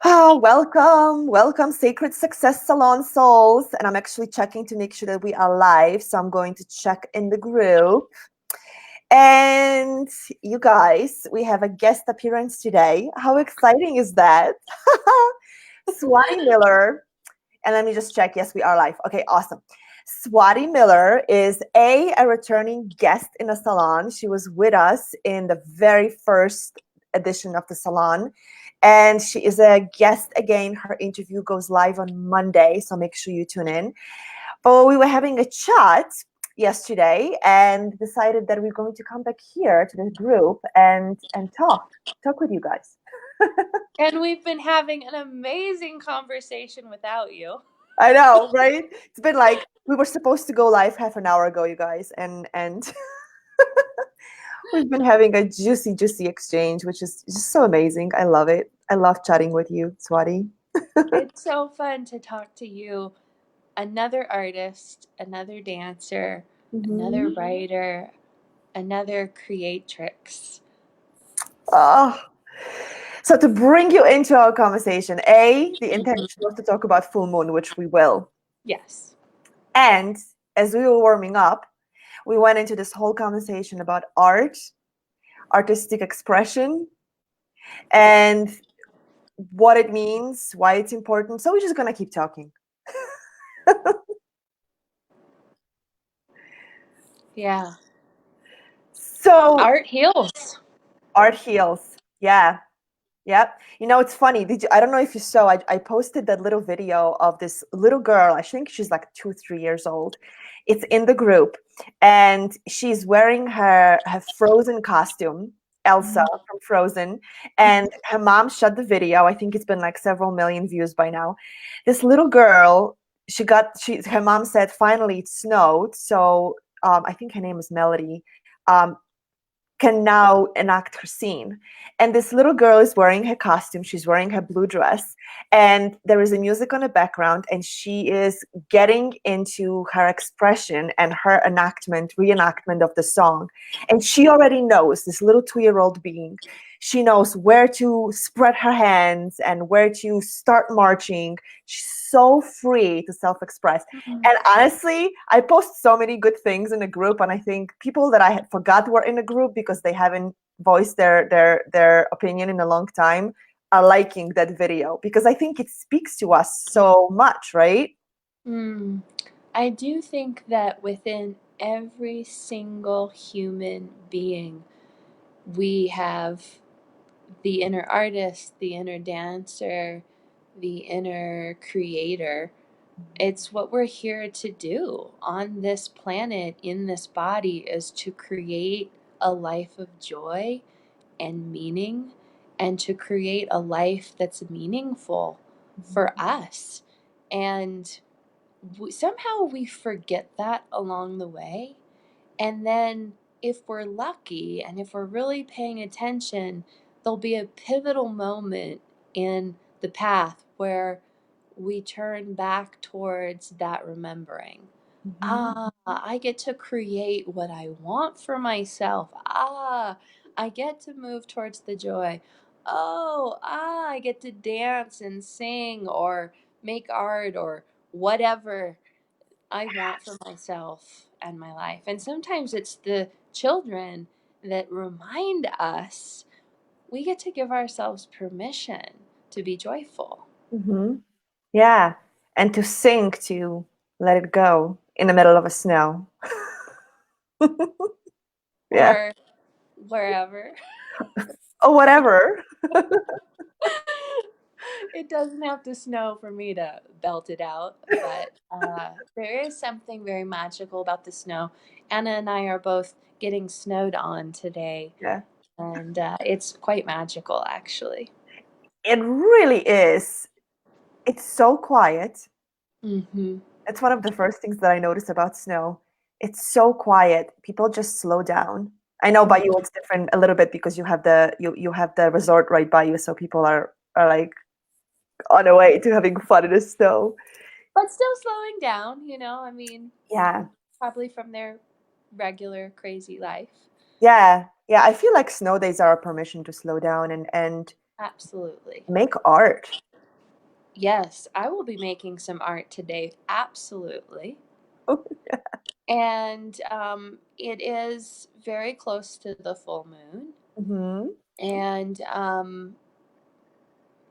Oh, welcome, Sacred Success Salon souls. And I'm actually checking to make sure that we are live. So I'm going to check in the group. And you guys, we have a guest appearance today. How exciting is that? Swati Miller. And let me just check. Yes, we are live. Okay, awesome. Swati Miller is a returning guest in the salon. She was with us in the very first edition of the salon. And she is a guest again. Her interview goes live on Monday, so make sure you tune in. But we were having a chat yesterday and decided that we're going to come back here to the group and talk with you guys. And we've been having an amazing conversation without you. I know, right? It's been like we were supposed to go live half an hour ago, you guys, and we've been having a juicy exchange, which is just so amazing. I love it. I love chatting with you, Swati. It's so fun to talk to you, another artist, another dancer, another Mhm. writer, another creatrix. Oh. So to bring you into our conversation, the intention was to talk about full moon, which we will. Yes. And as we were warming up, we went into this whole conversation about art, artistic expression, and what it means, why it's important. So we're just gonna keep talking. Yeah. So Art heals. art heals. Yeah. Yep. You know, it's funny. I don't know if you saw, I posted that little video of this little girl. I think she's like 2, 3 years old. It's in the group. And she's wearing her Frozen costume, Elsa from Frozen. And her mom shot the video. I think it's been like several million views by now. This little girl, her mom said, finally it snowed. So I think her name is Melody. Um, can now enact her scene. And this little girl is wearing her costume. She's wearing her blue dress. And there is a music on the background. And she is getting into her expression and her reenactment of the song. And she already knows, this little 2-year-old being, she knows where to spread her hands and where to start marching. She's so free to self-express. And honestly, I post so many good things in the group, and I think people that I had forgot were in the group because they haven't voiced their opinion in a long time are liking that video because I think it speaks to us so much, right? Mm. I do think that within every single human being, we have the inner artist, the inner dancer, the inner creator. It's what we're here to do on this planet, in this body, is to create a life of joy and meaning, and to create a life that's meaningful for us. And somehow we forget that along the way. And then, if we're lucky and if we're really paying attention, there'll be a pivotal moment in the path where we turn back towards that remembering. I get to create what I want for myself. I get to move towards the joy. I get to dance and sing or make art or whatever I want for myself and my life. And sometimes it's the children that remind us we get to give ourselves permission to be joyful. Mm-hmm. Yeah. And to sing to Let It Go in the middle of a snow. Yeah. Or wherever. Or whatever. It doesn't have to snow for me to belt it out, but there is something very magical about the snow. Anna and I are both getting snowed on today, Yeah. and it's quite magical, actually. It really is. It's so quiet. Mm-hmm. It's one of the first things that I notice about snow. It's so quiet. People just slow down. I know by you it's different a little bit because you have the resort right by you, so people are like on their way to having fun in the snow. But still slowing down, I mean, Yeah. probably from their regular crazy life. Yeah. Yeah. I feel like snow days are a permission to slow down and Absolutely. make art. Yes, I will be making some art today. Absolutely. And it is very close to the full moon. Hmm. And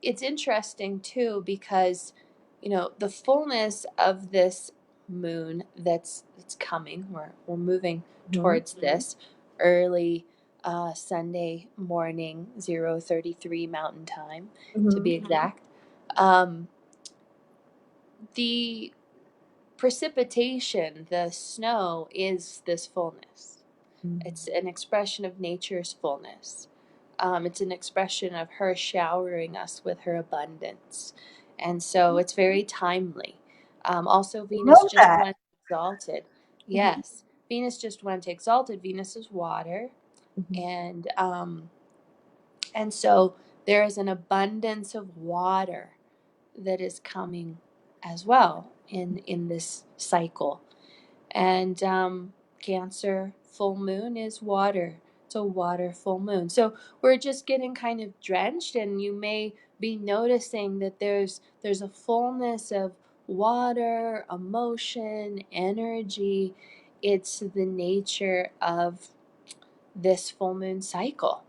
it's interesting too because, the fullness of this moon that's coming, we're moving Hmm. towards this early Sunday morning, 0:33 Mountain Time to Hmm. be exact. Um, the precipitation, the snow, is this fullness. It's an expression of nature's fullness. It's an expression of her showering us with her abundance. And so it's very timely. Also, Venus Love just that. went exalted. Mhm. Yes, Venus just went exalted. Venus is water. Mhm. And, um, and so there is an abundance of water that is coming as well in this cycle. And Cancer full moon is water. It's a water full moon. So we're just getting kind of drenched, and you may be noticing that there's a fullness of water, emotion, energy. It's the nature of this full moon cycle.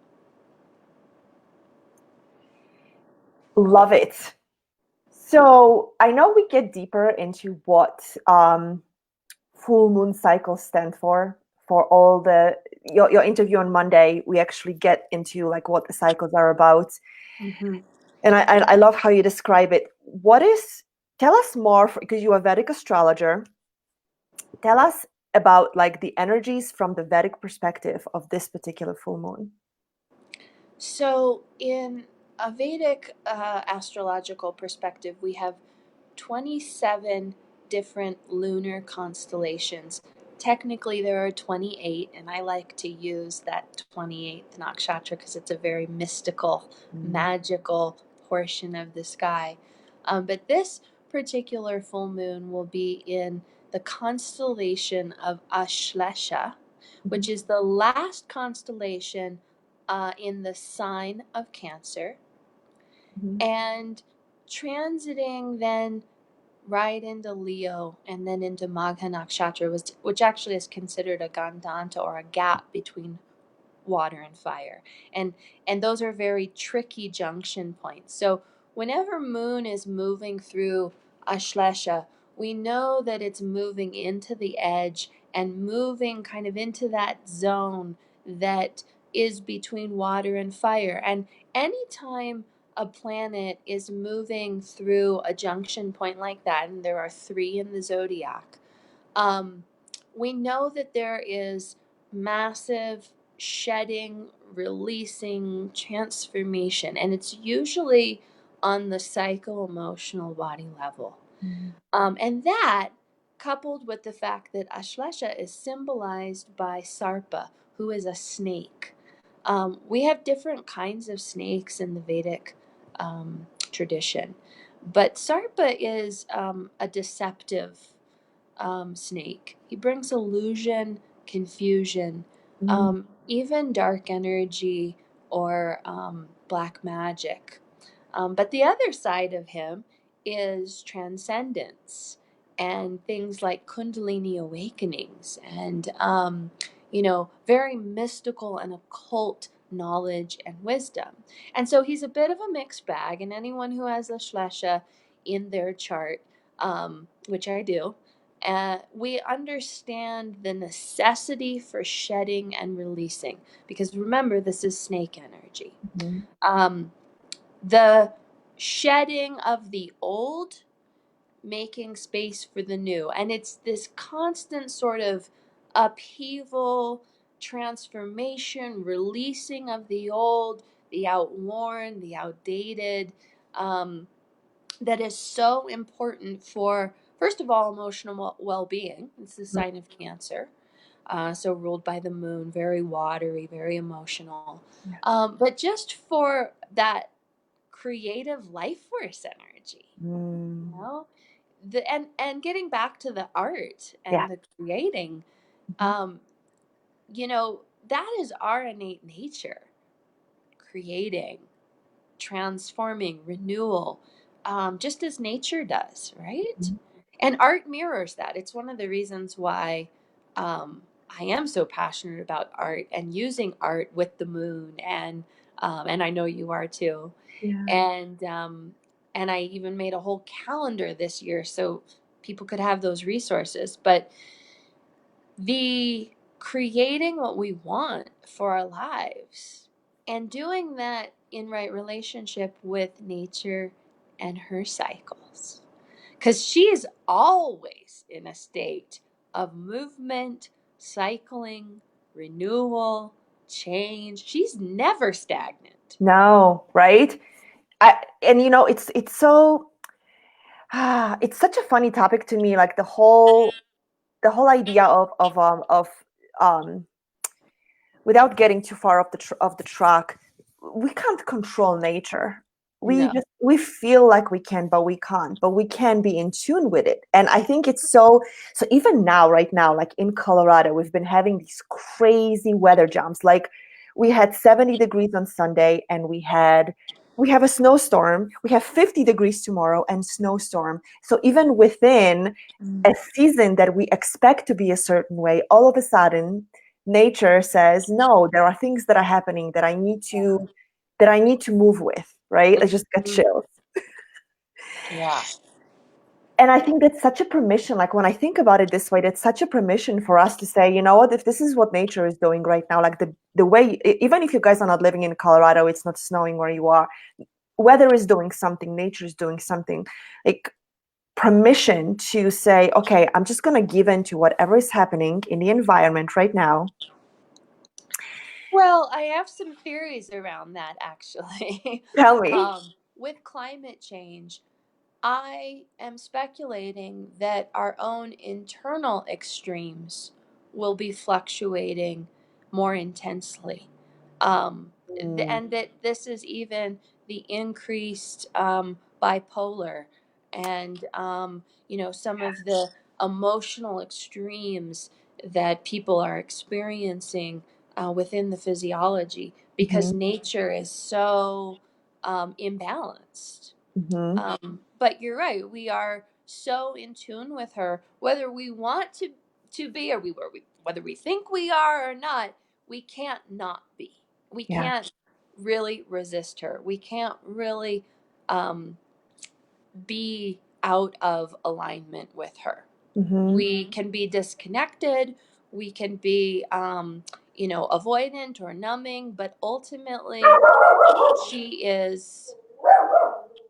Love it. So I know we get deeper into what full moon cycles stand for all the your interview on Monday. We actually get into like what the cycles are about. Mm-hmm. And I love how you describe it. What is, tell us more, because you're a Vedic astrologer. Tell us about like the energies from the Vedic perspective of this particular full moon. So, in a Vedic astrological perspective, we have 27 different lunar constellations. Technically, there are 28, and I like to use that 28th nakshatra because it's a very mystical, Mm. magical portion of the sky. But this particular full moon will be in the constellation of Ashlesha, which Mhm. is the last constellation in the sign of Cancer, Mhm. and transiting then right into Leo and then into Magha Nakshatra, which actually is considered a Gandanta, or a gap between water and fire. And those are very tricky junction points. So whenever moon is moving through Ashlesha, we know that it's moving into the edge and moving kind of into that zone that is between water and fire. And anytime a planet is moving through a junction point like that, and there are three in the zodiac, um, we know that there is massive shedding, releasing, transformation, and it's usually on the psycho emotional body level. Mhm. And that, coupled with the fact that Ashlesha is symbolized by Sarpa, who is a snake. We have different kinds of snakes in the Vedic tradition, but Sarpa is a deceptive snake. He brings illusion, confusion, Mhm. even dark energy or black magic. But the other side of him is transcendence and things like Kundalini awakenings and, very mystical and occult knowledge and wisdom. And so he's a bit of a mixed bag, and anyone who has a Shlesha in their chart, which I do, we understand the necessity for shedding and releasing, because remember, this is snake energy. Mhm. Um, the shedding of the old, making space for the new. And it's this constant sort of upheaval, transformation, releasing of the old, the outworn, the outdated, um, that is so important for, first of all, emotional well being. It's the sign of Cancer. So ruled by the moon, very watery, very emotional. Yeah. But just for that creative life force energy, you Mm. know, and getting back to the art Yeah. and the creating, Mhm. um, that is our innate nature: creating, transforming, renewal. just as nature does, right? Mhm. And art mirrors that. It's one of the reasons why I am so passionate about art and using art with the moon, and I know you are too. Yeah. And I even made a whole calendar this year so people could have those resources. But the creating what we want for our lives and doing that in right relationship with nature and her cycles, because she is always in a state of movement, cycling, renewal, change. She's never stagnant. No, right? And it's so it's such a funny topic to me, like the whole idea of um without getting too far off the track, we can't control nature. We No. just we feel like we can, but we can't. But we can be in tune with it. And I think it's so even now, right now, like in Colorado, we've been having these crazy weather jumps. Like we had 70 degrees on Sunday, and we have a snowstorm. We have 50 degrees tomorrow and snowstorm. So even within Mm. a season that we expect to be a certain way, all of a sudden nature says, no, there are things that are happening that I need to move with, right? I just got Mhm. chills. Yeah. And I think that's such a permission. Like when I think about it this way, that's such a permission for us to say, you know what, if this is what nature is doing right now, like the way, even if you guys are not living in Colorado, it's not snowing where you are, weather is doing something, nature is doing something. Like permission to say, okay, I'm just going to give in to whatever is happening in the environment right now. Well, I have some theories around that actually. Tell me. With climate change, I am speculating that our own internal extremes will be fluctuating more intensely. Mm, And that this is even the increased bipolar and, some of the emotional extremes that people are experiencing within the physiology because mhm, nature is so imbalanced. mhm. But you're right. We are so in tune with her, whether we want to be, whether we think we are or not. We can't not be. We Yeah. can't really resist her. We can't really um, be out of alignment with her. Mhm. We can be disconnected. We can be, avoidant or numbing. But ultimately, she is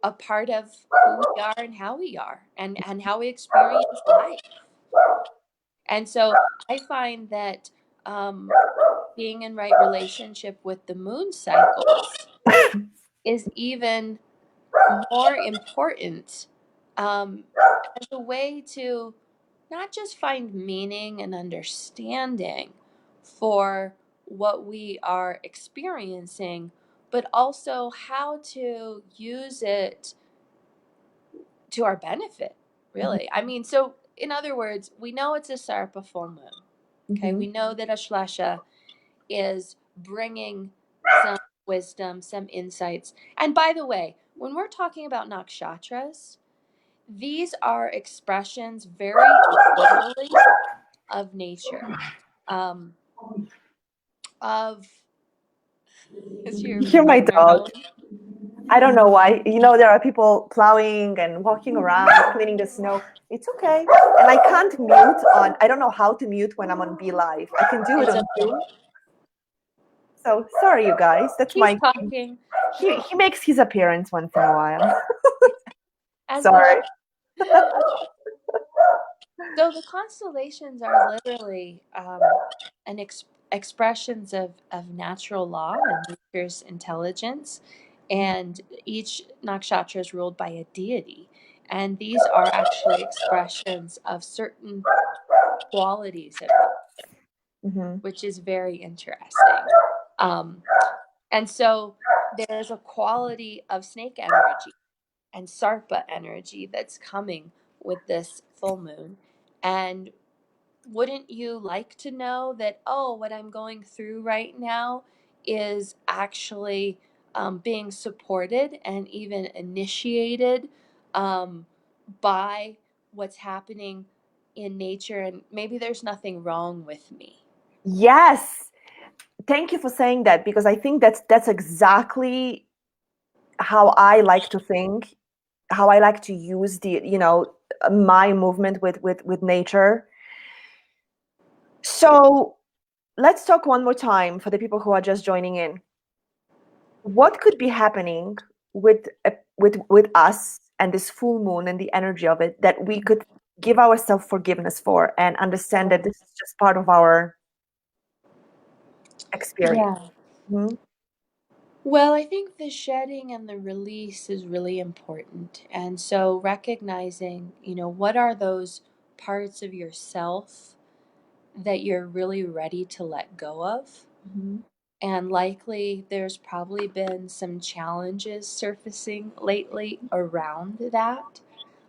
a part of who we are and how we are and how we experience life. And so I find that being in right relationship with the moon cycles is even more important um, as a way to not just find meaning and understanding for what we are experiencing, but also how to use it to our benefit, really. I mean, so in other words, we know it's a Sarpa full moon. Okay, Mhm. we know that Ashlasha is bringing some wisdom, some insights. And by the way, when we're talking about nakshatras, these are expressions very literally of nature. Um, of is your You're my partner dog. home? I don't know why. There are people plowing and walking around, cleaning the snow. It's okay. And I can't mute on, I don't know how to mute when I'm on Be Live. I can do it It's on okay. Zoom. So sorry, you guys. That's He's my king. talking. He makes his appearance once in a while. As he Sorry. should. So the constellations are literally an expressions of natural law and nature's intelligence, and each nakshatra is ruled by a deity, and these are actually expressions of certain qualities of nature, Hmm. which is very interesting. Um, and so there's a quality of snake energy and sarpa energy that's coming with this full moon, and wouldn't you like to know that, oh, what I'm going through right now is actually being supported and even initiated um, by what's happening in nature, and maybe there's nothing wrong with me. Yes. Thank you for saying that, because I think that's exactly how I like to think, how I like to use my movement with nature. So let's talk one more time for the people who are just joining in. What could be happening with us and this full moon and the energy of it, that we could give ourselves forgiveness for and understand that this is just part of our experience? Yeah. Mhm. Well, I think the shedding and the release is really important. And so recognizing, what are those parts of yourself that you're really ready to let go of? Mhm. And likely there's probably been some challenges surfacing lately around that.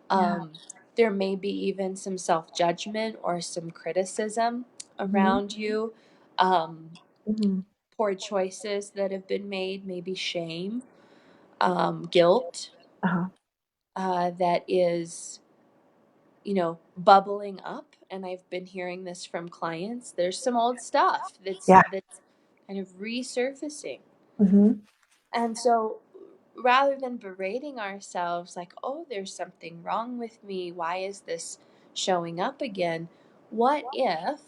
Yeah. Um, there may be even some self judgment or some criticism Mhm. around you. Um, Mhm. Poor choices that have been made, maybe shame, guilt, Uh-huh. that is, bubbling up. And I've been hearing this from clients. There's some old stuff that's Yeah. that's kind of resurfacing. Mhm. And so rather than berating ourselves like, oh, there's something wrong with me, why is this showing up again? What if,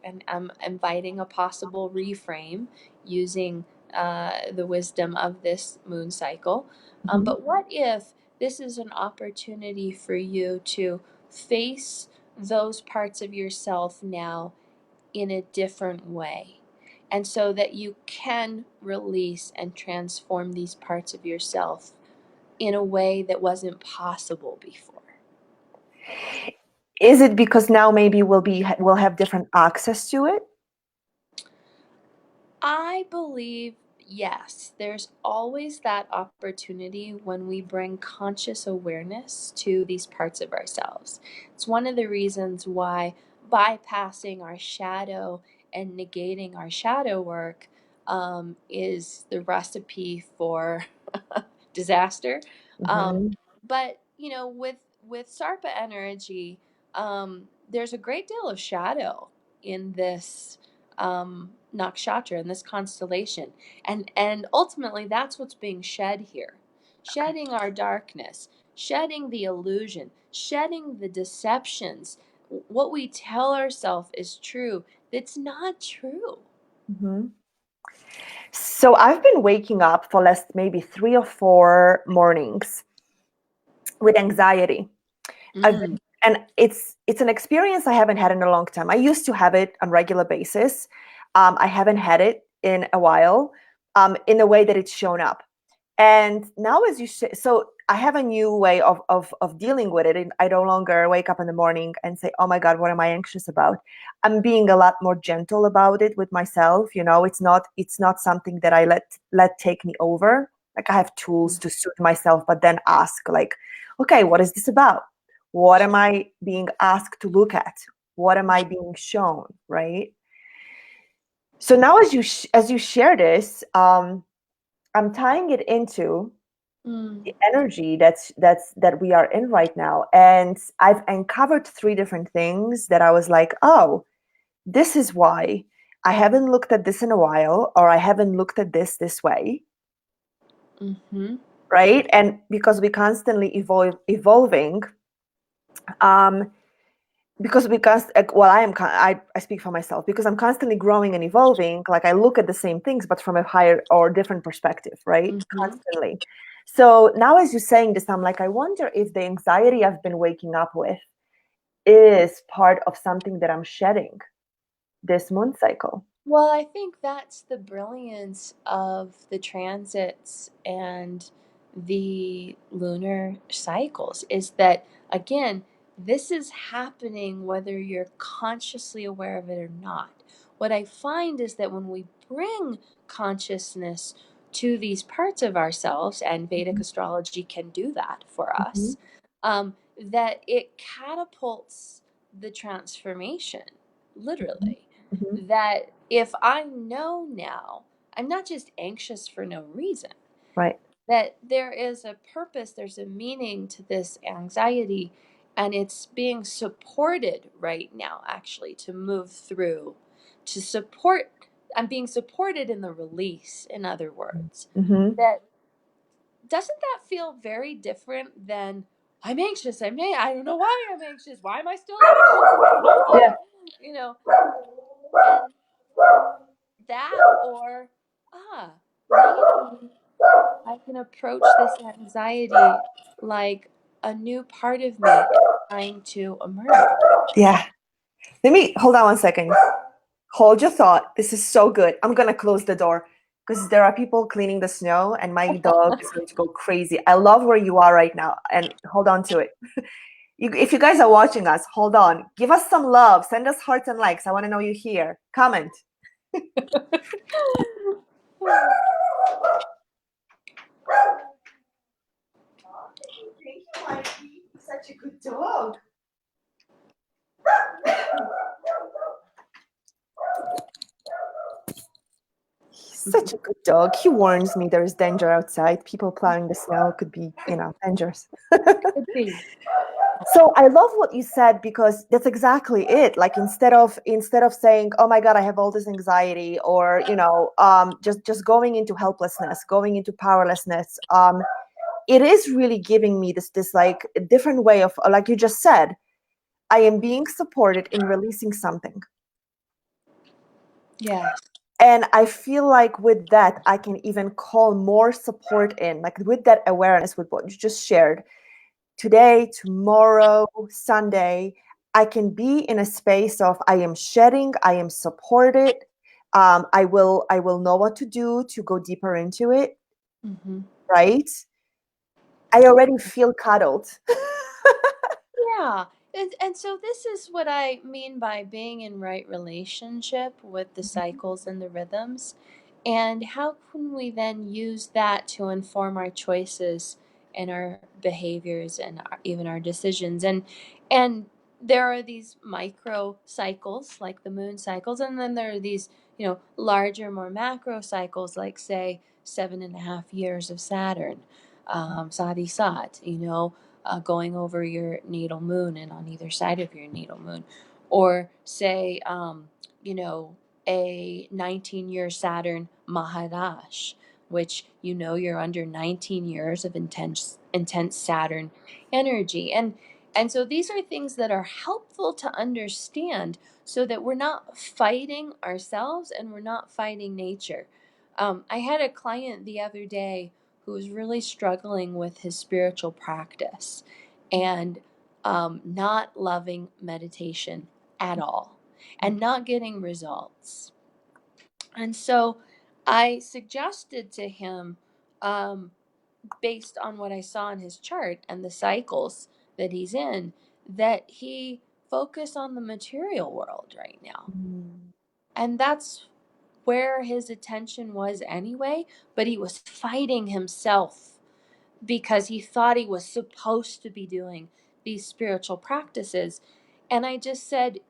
and I'm inviting a possible reframe using the wisdom of this moon cycle, Mhm. but what if this is an opportunity for you to face those parts of yourself now in a different way? And so that you can release and transform these parts of yourself in a way that wasn't possible before. Is it because now maybe we'll have different access to it? I believe, yes, there's always that opportunity when we bring conscious awareness to these parts of ourselves. It's one of the reasons why bypassing our shadow and negating our shadow work is the recipe for disaster. Um, Mhm. but with Sarpa energy, there's a great deal of shadow in this nakshatra, in this constellation, and ultimately that's what's being shed here, shedding our darkness, shedding the illusion, shedding the deceptions. What we tell ourselves is true. That's not true. Mhm. So I've been waking up for last maybe 3 or 4 mornings with anxiety. I've been, Mm, and it's an experience I haven't had in a long time. I used to have it on regular basis. I haven't had it in a while, in the way that it's shown up. And now, as you say, so I have a new way of dealing with it. And I no longer wake up in the morning and say, "Oh my God, what am I anxious about?" I'm being a lot more gentle about it with myself. It's not something that I let take me over. Like, I have tools to soothe myself, but then ask, like, okay, what is this about? What am I being asked to look at? What am I being shown? Right. So now, as you share this, I'm tying it into mm, the energy that we are in right now, and I've uncovered 3 different things that I was like, oh, this is why I haven't looked at this in a while, or I haven't looked at this way, mm-hmm. right? And because we constantly evolving, um I speak for myself, because I'm constantly growing and evolving. Like, I look at the same things but from a higher or different perspective, right? Mm-hmm. Constantly. So now, as you're saying this, I'm like, I wonder if the anxiety I've been waking up with is part of something that I'm shedding this moon cycle. Well, I think that's the brilliance of the transits and the lunar cycles, is that, again, this is happening whether you're consciously aware of it or not. What I find is that when we bring consciousness to these parts of ourselves, and Vedic Mhm. astrology can do that for Mhm. us, that it catapults the transformation, Mhm. literally. Mhm. That if I know now, I'm not just anxious for no reason. Right. that there is a purpose, there's a meaning to this anxiety, and it's being supported right now, actually, to move through, to support. I'm being supported in the release, in other words. Mm-hmm. That doesn't that feel very different than I'm anxious, I don't know why I'm anxious. Why am I still anxious? I don't know why. Yeah. You know, and that, or maybe I can approach this anxiety like a new part of me is trying to emerge. Yeah. Let me hold on one second. Hold your thought. This is so good. I'm gonna close the door because there are people cleaning the snow and my dog is going to go crazy. I love where you are right now and hold on to it. If you guys are watching us, hold on. Give us some love. Send us hearts and likes. I want to know you're here. Comment. Thank you, Mikey. You're such a good dog. He's such a good dog. He warns me there is danger outside. People plowing the snow could be, dangerous. Could be. So I love what you said because that's exactly it. Like instead of saying, "Oh my God, I have all this anxiety," or just going into helplessness, going into powerlessness, it is really giving me this like different way of, like you just said, I am being supported in releasing something. Yes. And I feel like with that, I can even call more support in, like with that awareness, with what you just shared. Today, tomorrow, Sunday, I can be in a space of I am shedding, I am supported. I will know what to do to go deeper into it, Mm-hmm. right? I already feel cuddled. Yeah. And so this is what I mean by being in right relationship with the cycles and the rhythms. And how can we then use that to inform our choices and our behaviors and even our decisions? And there are these micro cycles like the moon cycles, and then there are these, larger, more macro cycles, like say 7.5 years of Saturn, Sadi Sat, going over your natal moon and on either side of your natal moon. Or say, a 19-year Saturn Maharash, which you're under 19 years of intense Saturn energy. And so these are things that are helpful to understand so that we're not fighting ourselves and we're not fighting nature. I had a client the other day who was really struggling with his spiritual practice and not loving meditation at all and not getting results. And so I suggested to him, um, based on what I saw in his chart and the cycles that he's in, that he focus on the material world right now. And that's where his attention was anyway, but he was fighting himself because he thought he was supposed to be doing these spiritual practices. And I just said,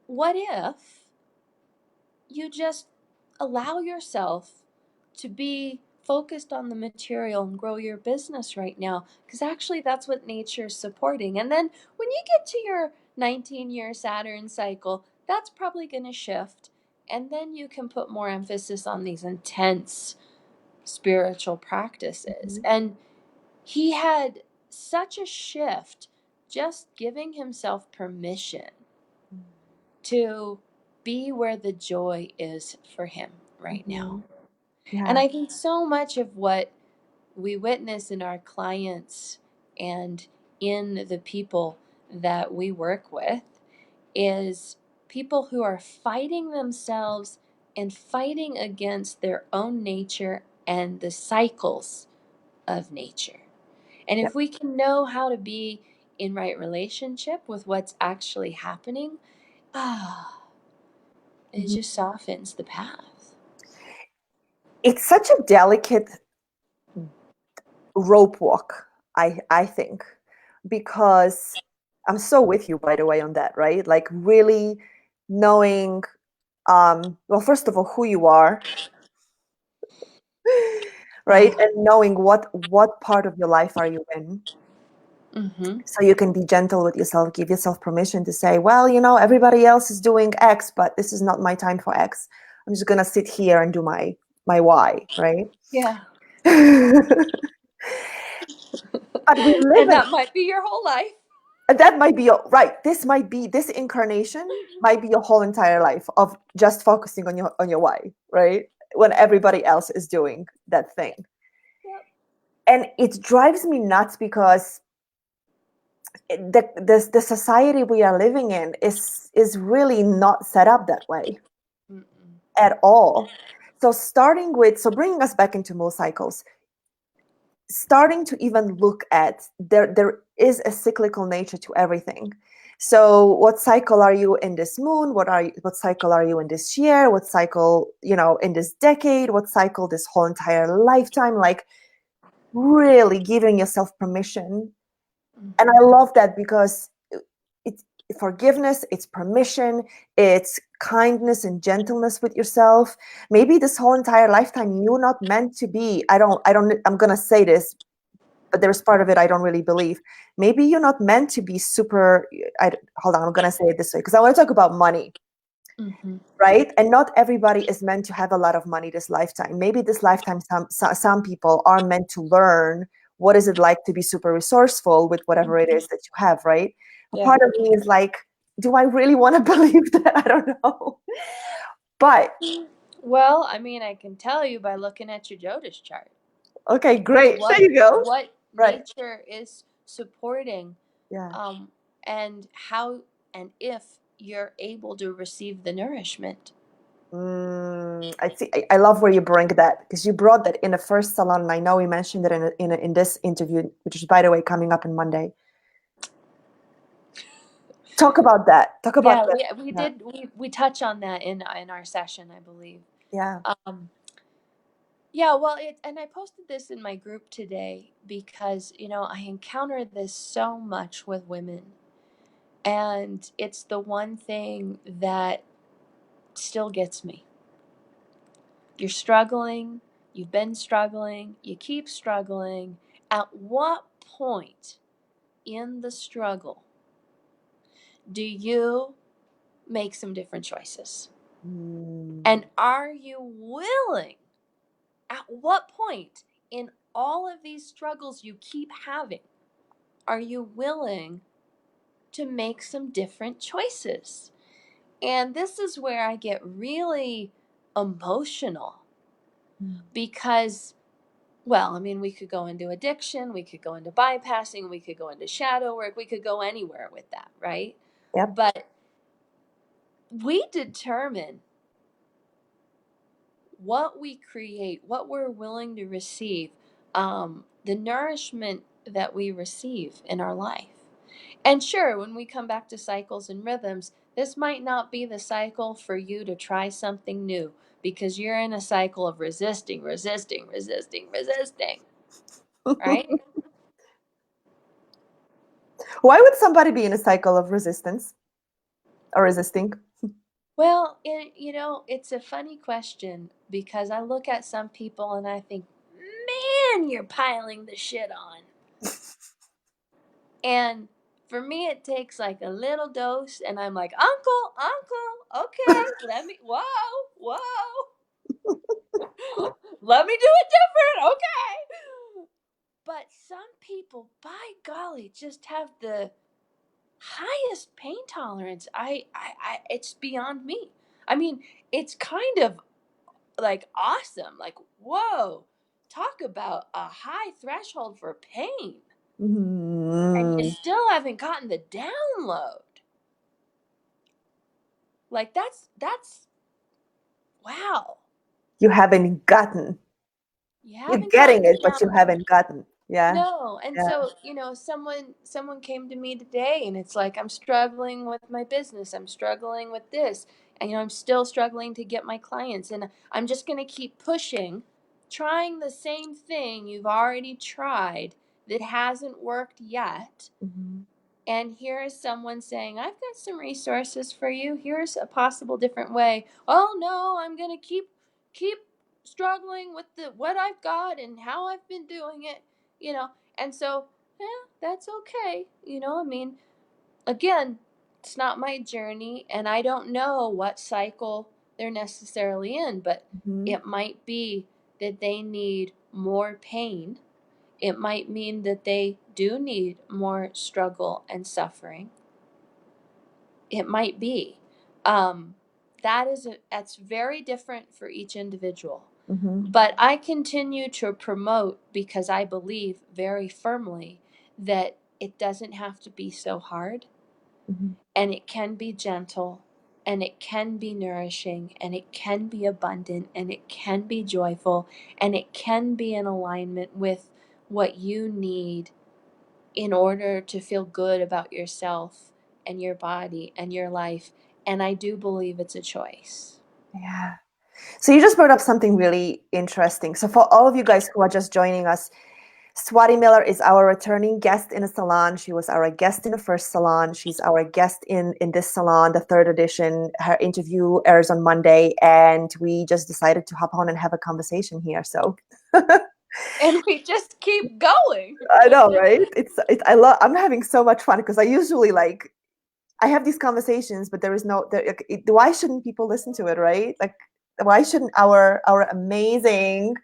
what if you just allow yourself to be focused on the material and grow your business right now? Because actually, that's what nature is supporting. And then when you get to your 19-year Saturn cycle, that's probably going to shift. And then you can put more emphasis on these intense spiritual practices. And he had such a shift just giving himself permission to be where the joy is for him right now. And Yeah. I think so much of what we witness in our clients and in the people that we work with is people who are fighting themselves and fighting against their own nature and the cycles of nature. And Yep. if we can know how to be in right relationship with what's actually happening, it Mhm. just softens the path. It's such a delicate rope walk, I think, because I'm so with you, by the way, on that, right? Like really knowing, well, first of all, who you are, right? And knowing what part of your life are you in. Mm-hmm. So you can be gentle with yourself, give yourself permission to say, well, everybody else is doing X, but this is not my time for X. I'm just gonna sit here and do my Y, right? Yeah. But we live And in that might be your whole life. that might be your right. This incarnation might be your whole entire life of just focusing on your why, right? When everybody else is doing that thing. Yep. And it drives me nuts because the society we are living in is really not set up that way Mm-mm. at all. So bringing us back into moon cycles, starting to even look at there is a cyclical nature to everything. So what cycle are you in this moon? What cycle are you in this year? What cycle, in this decade? What cycle this whole entire lifetime? Like really giving yourself permission. And I love that because it's forgiveness, it's permission, it's kindness and gentleness with yourself. Maybe this whole entire lifetime you're not meant to be. I'm gonna say this, but there's part of it I don't really believe. Maybe you're not meant to be super. Hold on, I'm gonna say it this way because I want to talk about money, Mm-hmm. right? And not everybody is meant to have a lot of money this lifetime. Maybe this lifetime, some people are meant to learn what is it like to be super resourceful with whatever it is that you have, right? A Yeah. part of me is like, do I really want to believe that? I don't know. But Well, I mean, I can tell you by looking at your Jyotish chart okay, great. There you go. what Right. nature is supporting, Yeah. um, and how and if you're able to receive the nourishment. I see. I love where you bring that because you brought that in the first salon, and I know we mentioned it in this interview, which is, by the way, coming up on Monday. Talk about that. Talk about Yeah, that. we Yeah. did we touch on that in our session, I believe. Yeah. Um, yeah, well, and I posted this in my group today because I encounter this so much with women, and it's the one thing that still gets me. You're struggling, you've been struggling, you keep struggling. At what point in the struggle do you make some different choices? Mm. And are you willing, at what point in all of these struggles you keep having, are you willing to make some different choices? And this is where I get really emotional because, well, I mean, we could go into addiction, we could go into bypassing, we could go into shadow work, we could go anywhere with that, right? Yep. But we determine what we create, what we're willing to receive, the nourishment that we receive in our life. And sure, when we come back to cycles and rhythms, this might not be the cycle for you to try something new because you're in a cycle of resisting, resisting, resisting, resisting, right? Why would somebody be in a cycle of resistance or resisting? Well, it's a funny question because I look at some people and I think, man, you're piling the shit on. And for me, it takes like a little dose, and I'm like, Uncle, okay, whoa, whoa, let me do it different, okay. But some people, by golly, just have the highest pain tolerance. It's beyond me. I mean, it's kind of like awesome. Like, whoa, talk about a high threshold for pain. And you Mm. still haven't gotten the download. Like that's wow. You haven't gotten. You You're haven't gotten getting the it, but you download. haven't gotten. Yeah. No. And Yeah. so, someone came to me today and it's like I'm struggling with my business. I'm struggling with this. And I'm still struggling to get my clients and I'm just going to keep pushing, trying the same thing you've already tried that hasn't worked yet. Mhm. And here is someone saying, I've got some resources for you. Here's a possible different way. Oh no, I'm going to keep struggling with what I've got and how I've been doing it, and so, yeah, that's okay. I mean, again, it's not my journey, and I don't know what cycle they're necessarily in, but Mhm. it might be that they need more pain. It might mean that they do need more struggle and suffering. It might be. Um, that's very different for each individual. Mhm. But I continue to promote because I believe very firmly that it doesn't have to be so hard, Mhm. and it can be gentle, and it can be nourishing, and it can be abundant, and it can be joyful, and it can be in alignment with what you need in order to feel good about yourself and your body and your life. And I do believe it's a choice. Yeah. So you just brought up something really interesting. So for all of you guys who are just joining us, Swati Miller is our returning guest in a salon. She was our guest in the first salon. She's our guest in this salon, the third edition. Her interview airs on Monday, and we just decided to hop on and have a conversation here. So And we just keep going. I know, right? I'm having so much fun because I usually I have these conversations, but there is no why shouldn't people listen to it, right? Like why shouldn't our amazing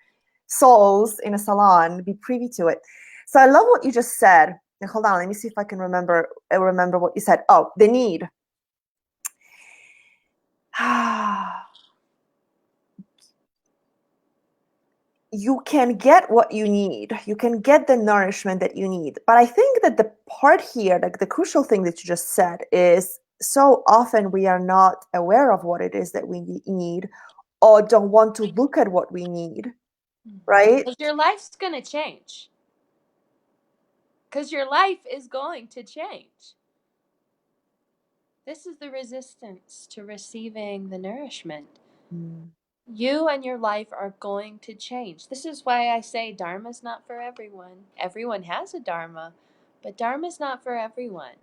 souls in a salon be privy to it? So I love what you just said. Now, hold on, let me see if I can remember what you said. Oh, the need. You can get what you need. You can get the nourishment that you need. But I think that the part here, like the crucial thing that you just said, is so often we are not aware of what it is that we need, or don't want to look at what we need, right? Because your life's going to change. Because your life is going to change. This is the resistance to receiving the nourishment. Mm. You and your life are going to change. This is why I say Dharma's not for everyone. Everyone has a Dharma, but Dharma's not for everyone.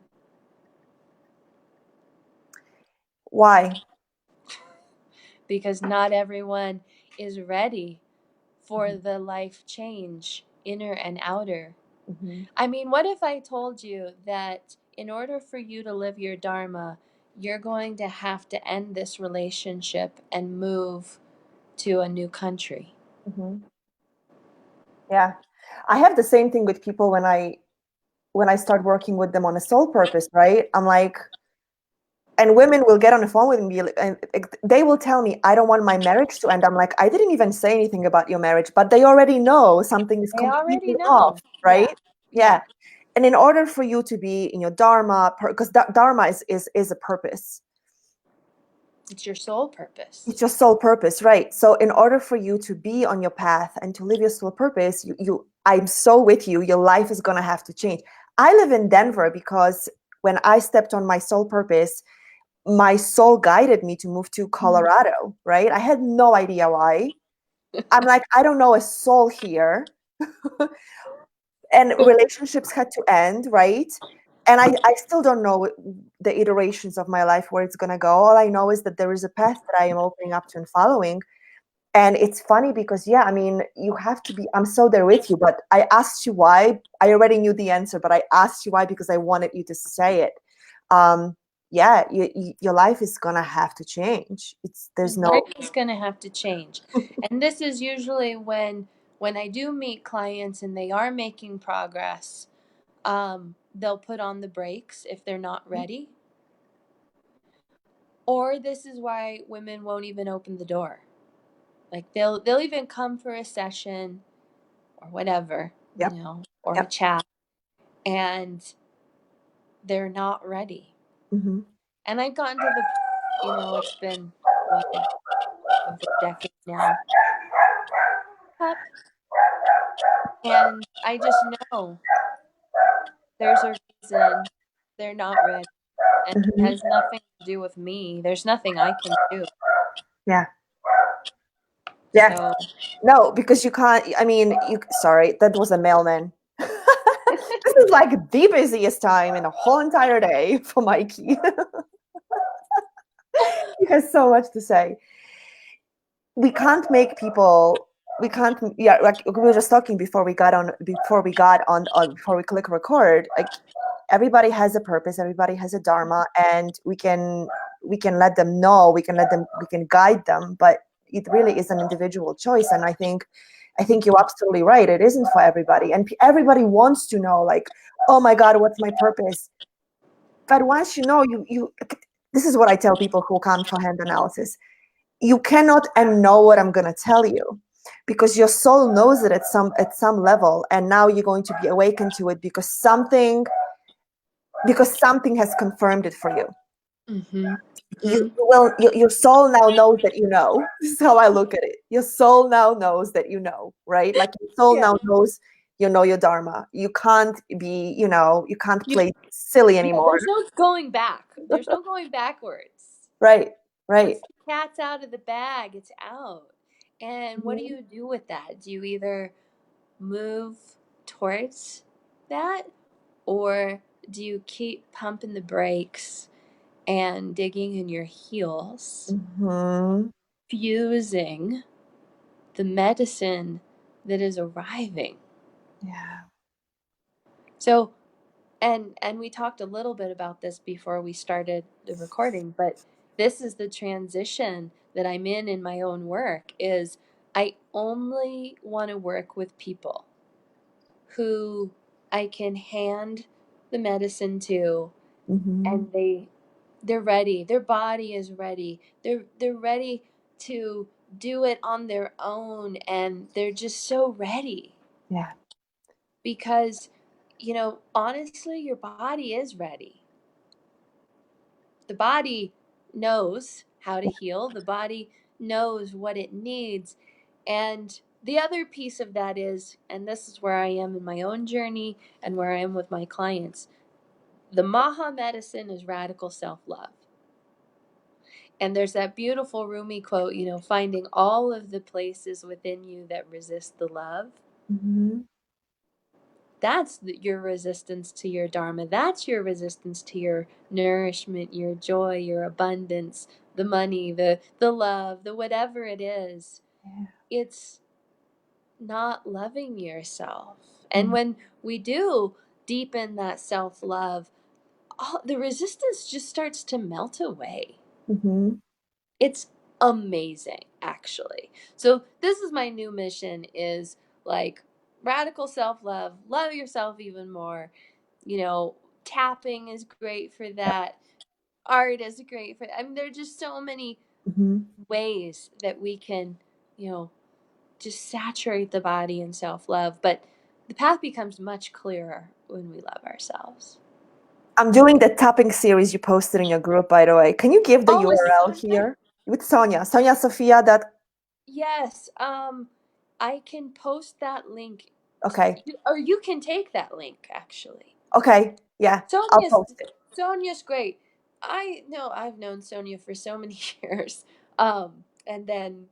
Why? Because not everyone is ready for the life change, inner and outer. Mm-hmm. I mean, what if I told you that in order for you to live your Dharma, you're going to have to end this relationship and move to a new country? Mm-hmm. Yeah, I have the same thing with people when I start working with them on a soul purpose, right? I'm like, and women will get on the phone with me and they will tell me, I don't want my marriage to end. I'm like, I didn't even say anything about your marriage, but they already know something is They already completely off, know. right? Yeah. Yeah. Yeah. And in order for you to be in your dharma, because dharma is a purpose, It's your soul purpose. it's your soul purpose, right? So in order for you to be on your path and to live your soul purpose, I'm so with you, your life is going to have to change. I live in Denver because when I stepped on my soul purpose, my soul guided me to move to Colorado, right? I had no idea why. I'm like, I don't know a soul here. And relationships had to end, right? And I still don't know the iterations of my life where it's going to go. All I know is that there is a path that I am opening up to and following. And it's funny because, yeah, I mean, you have to be, I'm so there with you, but I asked you why. I already knew the answer, but I asked you why because I wanted you to say it. Yeah, your life is going to have to change. There's no. Life is going to have to change. And this is usually when I do meet clients and they are making progress, they'll put on the brakes if they're not ready. Or this is why women won't even open the door. Like they'll even come for a session or whatever, Yep, or a yep. chat, and they're not ready. Mm-hmm. And I've gotten to the, it's been what, over a decade now. And I just know there's a reason they're not ready. And it Mm-hmm. has nothing to do with me. There's nothing I can do. Yeah. Yeah. So No, because you can't. I mean, sorry, that was a mailman. This is like the busiest time in the whole entire day for Mikey. He has so much to say. we can't make people, we can't, yeah, like we were just talking before we got on, before we click record, like everybody has a purpose, everybody has a dharma, and we can let them know, we can guide them, but it really is an individual choice. And I think you're absolutely right, it isn't for everybody, and everybody wants to know, like, oh my god, what's my purpose? But once you know, you this is what I tell people who come for hand analysis: you cannot unknow what I'm going to tell you, because your soul knows it at some level, and now you're going to be awakened to it because something has confirmed it for you. Mm-hmm. You Mm-hmm. well, your soul now knows that you know. This is how I look at it. Your soul now knows that you know, right? Like your soul Yeah. now knows you know your dharma. You can't be, you can't You, play silly yeah, anymore. there's no going back. There's no going backwards. Right, right. Once the cat's out of the bag, it's out. And what do Mhm. you do with that? Do you either move towards that, or do you keep pumping the brakes and digging in your heels, Mhm. fusing the medicine that is arriving? Yeah. So, and we talked a little bit about this before we started the recording, but this is the transition that I'm in my own work. Is I only want to work with people who I can hand the medicine to, Mhm. and they're ready. Their body is ready. They're ready to do it on their own, and they're just so ready Yeah. because honestly, your body is ready. The body knows how to heal. The body knows what it needs. And the other piece of that is, and this is where I am in my own journey and where I am with my clients, the Maha medicine is radical self love. And there's that beautiful Rumi quote, finding all of the places within you that resist the love. Mhm. That's your resistance to your dharma. That's your resistance to your nourishment, your joy, your abundance, the money, the love, the whatever it is. Yeah. It's not loving yourself. And Mhm. when we do deepen that self-love, the resistance just starts to melt away. Mhm. It's amazing, actually. So this is my new mission: is like radical self-love, love yourself even more. Tapping is great for that. Art is great for that. I mean, there are just so many Mhm. ways that we can, you know, just saturate the body in self-love, but the path becomes much clearer when we love ourselves. I'm doing the tapping series you posted in your group, by the way. Can you give the Oh, is it URL Sonia? here? With Sonia. Sonia Sophia. That Yes. I can post that link, okay. or you can take that link, actually. Okay. Yeah. I'll Sonia's post it. Sonia's great. I know I've known Sonia for so many years. And then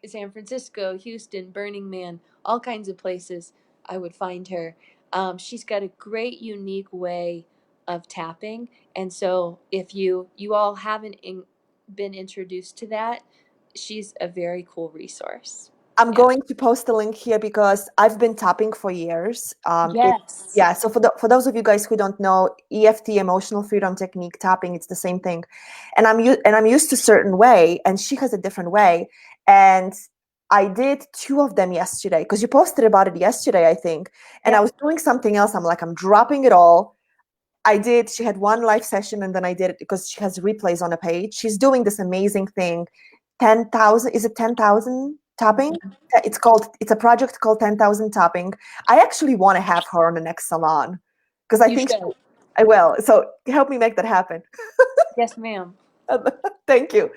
San Francisco, Houston, Burning Man, all kinds of places I would find her. She's got a great, unique way of tapping, and so if you all haven't been introduced to that, she's a very cool resource. I'm Yeah. going to post the link here because I've been tapping for years. Yes. Yeah. So for those of you guys who don't know, EFT, emotional freedom technique, tapping, it's the same thing, and I'm used to a certain way, and she has a different way, and I did two of them yesterday because you posted about it yesterday, I think, and I Yep. was doing something else. I'm like, I'm dropping it all. She had one live session and then I did it because she has replays on a page. She's doing this amazing thing. 10,000, is it 10,000 tapping? Mhm. It's a project called 10,000 tapping. I actually want to have her on the next salon because I You think should. I will. So help me make that happen. Yes, ma'am. Thank you.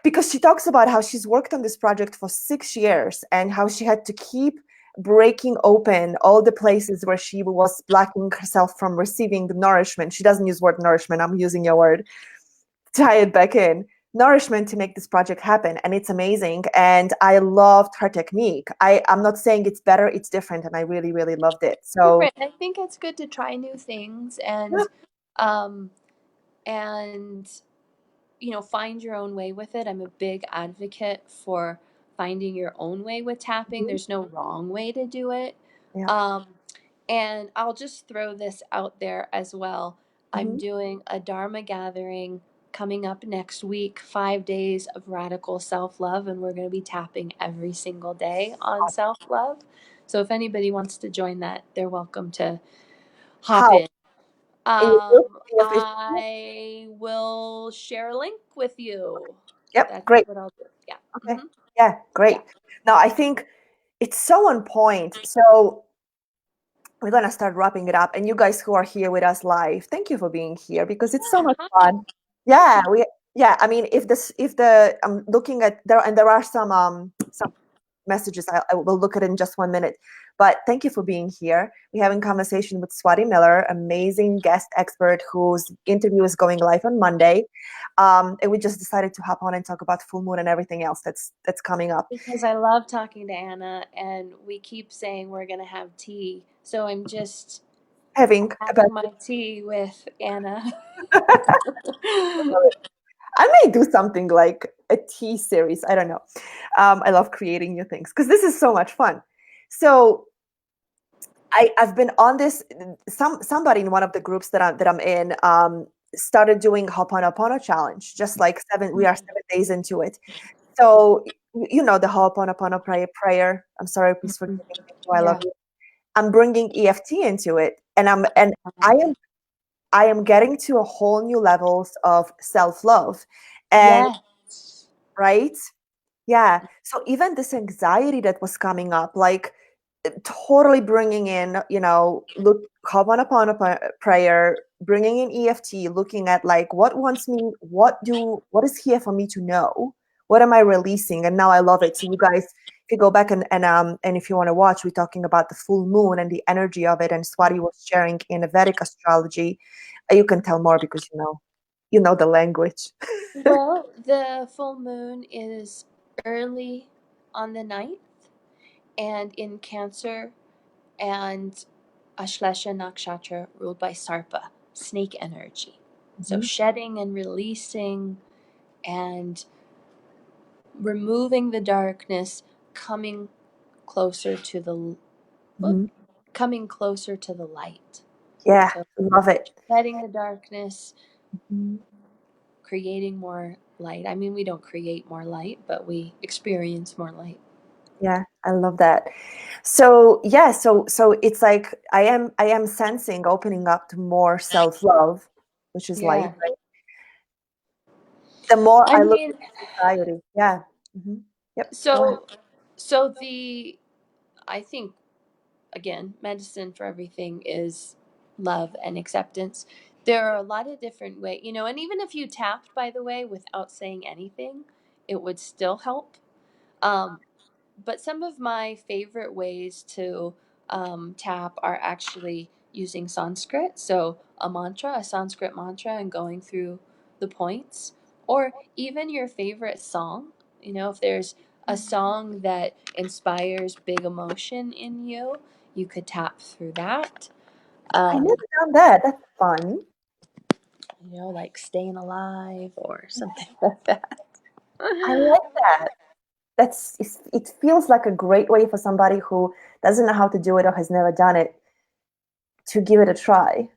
Because she talks about how she's worked on this project for 6 years and how she had to keep breaking open all the places where she was blocking herself from receiving the nourishment. She doesn't use word nourishment. I'm using your word. Tie it back in. Nourishment to make this project happen. And it's amazing. And I loved her technique. I'm not saying it's better, it's different. And I really, really loved it. So Different. I think it's good to try new things, yeah. um and find your own way with it. I'm a big advocate for finding your own way with tapping. Mhm. There's no wrong way to do it. Yeah. Um, and I'll just throw this out there as well. I'm Mhm. doing a Dharma gathering coming up next week, 5 days of radical self love, and we're going to be tapping every single day on self love. So if anybody wants to join that, they're welcome to hop How? in. In your group? In your Facebook group? I will share a link with you. Yep. That's Great. what I'll do. Yeah. Okay. Yeah. Great. Yeah. Now I think it's so on point. So we're gonna start wrapping it up. And you guys who are here with us live, thank you for being here because it's so Yeah. much Hi. fun. Yeah, I mean if the I'm looking at there and there are some messages. I will look at it in just 1 minute. But thank you for being here. We're having conversation with Swati Miller, amazing guest expert whose interview is going live on Monday. And we just decided to hop on and talk about full moon and everything else that's coming up. Because I love talking to Anna, and we keep saying we're going to have tea. So I'm just Having about having my tea with Anna. I may do something like a tea series. I don't know. I love creating new things because this is so much fun. So I've been on this. Somebody in one of the groups that I'm in started doing Ho'oponopono challenge. Just like we are 7 days into it. So you know the Ho'oponopono prayer. I'm sorry, please forgive me. Thank you. I love Yeah. you. I'm bringing EFT into it, and I am I am getting to a whole new levels of self love, and Yes. right, yeah. So even this anxiety that was coming up, like totally bringing in, look, Ho'oponopono prayer, bringing in EFT, looking at like what is here for me to know? What am I releasing? And now I love it. So you guys, if you go back and if you want to watch, we're talking about the full moon and the energy of it. And Swati was sharing in a Vedic astrology. You can tell more because you know the language. Well, the full moon is early on the 9th and in Cancer, and Ashlesha Nakshatra ruled by Sarpa, snake energy. So Mhm, shedding and releasing and removing the darkness, coming closer to the mhm. coming closer to the light. Yeah, So love it. shedding the darkness, Mhm. creating more light. I mean, we don't create more light, but we experience more light. Yeah, I love that. So yeah, so it's like I am sensing opening up to more self-love, which is light, Yeah. right? The more I I look at mean, society. Yeah. Yep. Go ahead. so so the I think again, medicine for everything is love and acceptance. There are a lot of different ways, and even if you tapped, by the way, without saying anything, it would still help. Um, but some of my favorite ways to tap are actually using Sanskrit. So a Sanskrit mantra, and going through the points, or even your favorite song. If there's a song that inspires big emotion in you, you could tap through that. I Um, never done that. That's fun. like Staying Alive or something like that. I like that. It feels like a great way for somebody who doesn't know how to do it or has never done it to give it a try.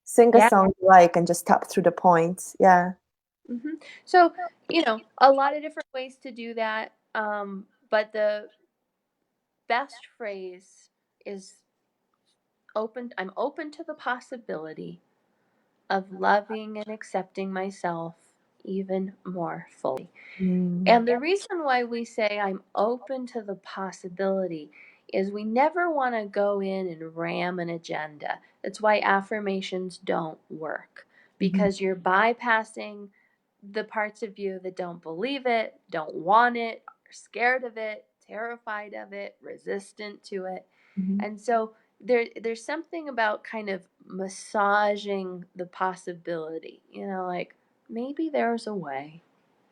Sing a Yeah. song you like and just tap through the points. Yeah. So, a lot of different ways to do that. But the best phrase is I'm open to the possibility of loving and accepting myself even more fully. Mm. And the reason why we say I'm open to the possibility is we never want to go in and ram an agenda. That's why affirmations don't work, Mhm. because you're bypassing the parts of you that don't believe it, don't want it, are scared of it, terrified of it, resistant to it. Mhm. And so there's something about kind of massaging the possibility, like maybe there's a way.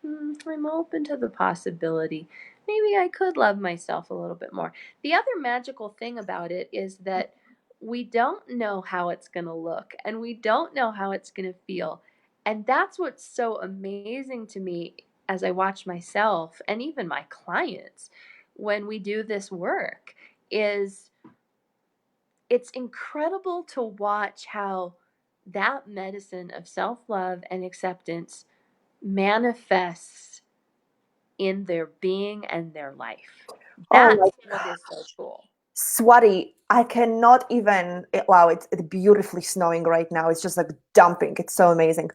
I'm open to the possibility. Maybe I could love myself a little bit more. The other magical thing about it is that we don't know how it's going to look, and we don't know how it's going to feel. And that's what's so amazing to me as I watch myself and even my clients when we do this work is it's incredible to watch how that medicine of self-love and acceptance manifests in their being and their life. Oh my That's what is so cool. Swati, I cannot even. Wow, it's beautifully snowing right now. It's just like dumping. It's so amazing.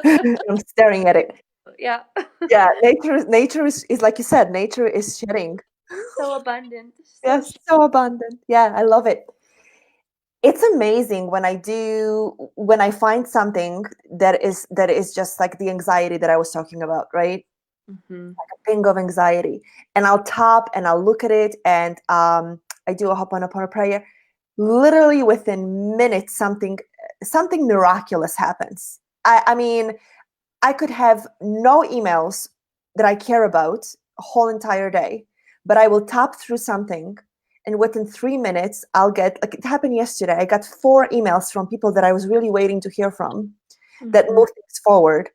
I'm staring at it. Yeah. Yeah, nature is like you said, nature is shedding. So abundant. So Yes, so abundant. Yeah, I love it. It's amazing when I find something that is just like the anxiety that I was talking about, right? mm-hmm. A ping of anxiety, and I'll tap and I'll look at it, and I do a Ho'oponopono prayer. Literally within minutes, something miraculous happens. I mean, I could have no emails that I care about a whole entire day, but I will tap through something, and within 3 minutes, I'll get, like it happened yesterday. I got 4 emails from people that I was really waiting to hear from that Mm-hmm. moved things forward.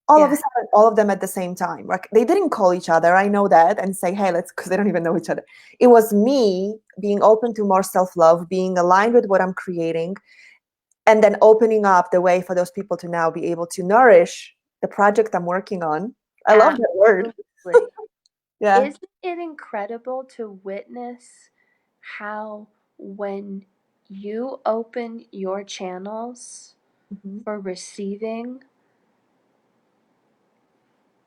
All of a Yeah. sudden, all of them at the same time. Like they didn't call each other. I know that, and say, "Hey, let's," because they don't even know each other. It was me being open to more self-love, being aligned with what I'm creating, and then opening up the way for those people to now be able to nourish the project I'm working on. I love that word. Absolutely. Yeah. Isn't it incredible to witness how when you open your channels Mhm. for receiving,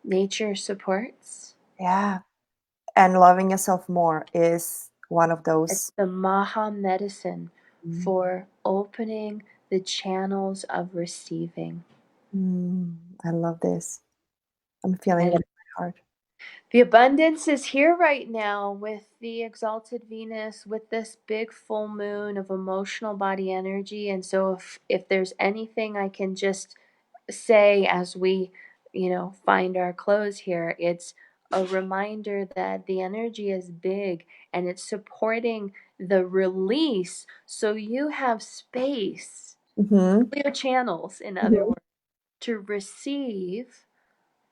nature supports? Yeah. And loving yourself more is one of It's those. the Maha medicine Mm. for opening the channels of receiving. Mm, I love this. I'm feeling it And in my heart. the abundance is here right now with the exalted Venus, with this big full moon of emotional body energy. And so if there's anything I can just say as we, find our close here, it's a reminder that the energy is big and it's supporting the release so you have space, Mm-hmm. clear channels, in other Mm-hmm. words, to receive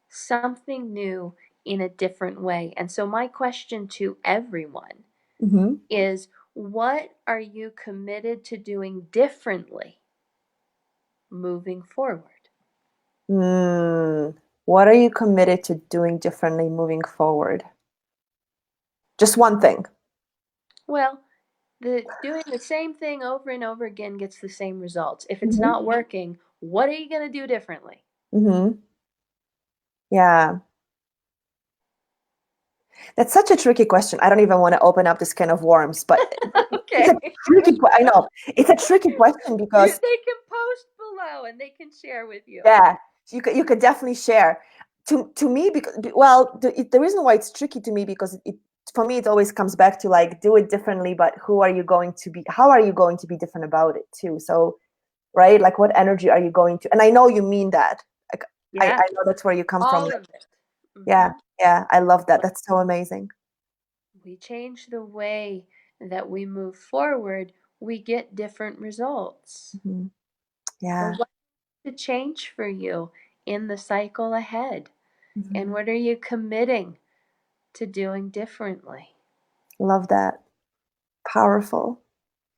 something new in a different way. And so, my question to everyone Mm-hmm. is what are you committed to doing differently moving forward? Mm. What are you committed to doing differently moving forward? Just one thing. Well, doing the same thing over and over again gets the same results. If it's Mm-hmm. not working, what are you going to do differently? Mm-hmm. Yeah. That's such a tricky question. I don't even want to open up this can of worms, but it's a Okay. I know it's a tricky question because They can post below and they can share with you. yeah, you could definitely share. To me, because well, the reason why it's tricky to me because it for me it always comes back to like do it differently, but who are you going to be? How are you going to be different about it too? So right, like what energy are you going to? And I know you mean that. Like I Yeah, know that's where you come from. all of it. Yeah, hmm yeah, I love that. That's so amazing. We change the way that we move forward, we get different results. Mhm. So, Yeah. what to change for you in the cycle ahead? And Mhm. what are you committing to doing differently? Love that. Powerful.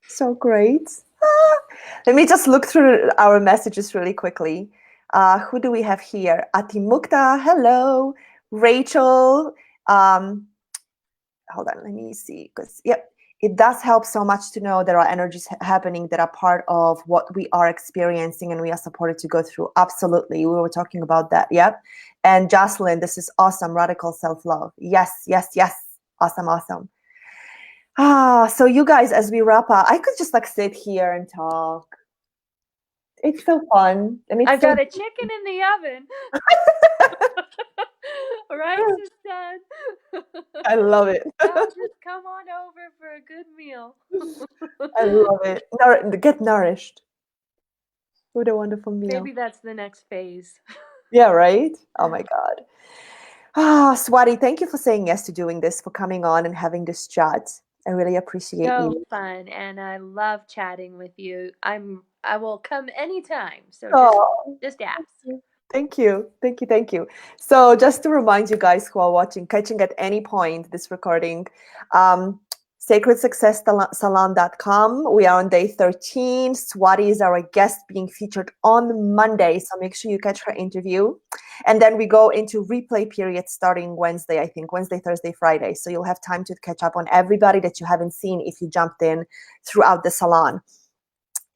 So great. Ah, let me just look through our messages really quickly. Who do we have here? Atimukta, hello. Rachel. Um, Hold on, let me see. Because, yep, it does help so much to know there are energies happening that are part of what we are experiencing and we are supported to go through. Absolutely. We were talking about that. Yep. And Jocelyn, this is awesome. Radical self love. Yes, yes, yes. Awesome, awesome. So you guys, as we wrap up, I could just like sit here and talk. It's so fun, and it's I've so. got a chicken in the oven. Rice is done. I love it. Now just come on over for a good meal. I love it. Get nourished. What a wonderful meal. Maybe that's the next phase. Yeah, right? Oh my God. Swati, thank you for saying yes to doing this, for coming on and having this chat. I really appreciate So you. fun, and I love chatting with you. I will come anytime. So Oh, just thank ask. you. Thank you. Thank you. Thank you. So just to remind you guys who are watching, catching at any point this recording, um, sacredsuccesssalon.com. We are on day 13. Swati is our guest being featured on Monday. So make sure you catch her interview. And then we go into replay period starting Wednesday, I think, Wednesday, Thursday, Friday. So you'll have time to catch up on everybody that you haven't seen if you jumped in throughout the salon.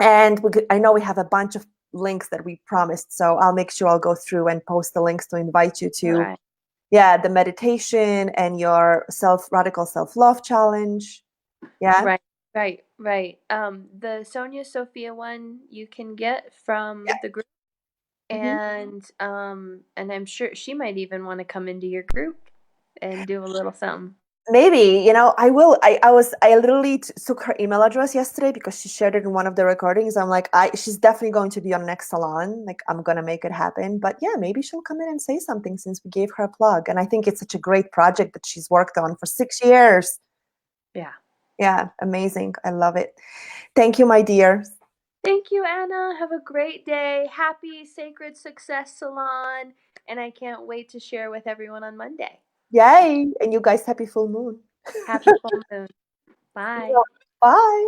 And I know we have a bunch of links that we promised, so I'll make sure I'll go through and post the links to invite you All to, right. yeah, the meditation and your radical self-love challenge. Yeah. Right, right, right. The Sonia Sophia one you can get Yeah. from the group, Mhm. and I'm sure she might even want to come into your group and do a little something. Maybe, I will. I literally took her email address yesterday because she shared it in one of the recordings. I'm like, she's definitely going to be on next salon. Like, I'm gonna make it happen. But yeah, maybe she'll come in and say something since we gave her a plug. And I think it's such a great project that she's worked on for 6 years. Yeah. Yeah, amazing. I love it. Thank you, my dear. Thank you, Anna. Have a great day. Happy Sacred Success Salon. And I can't wait to share with everyone on Monday. Yay. And you guys, happy full moon. Happy full moon. Bye. Bye.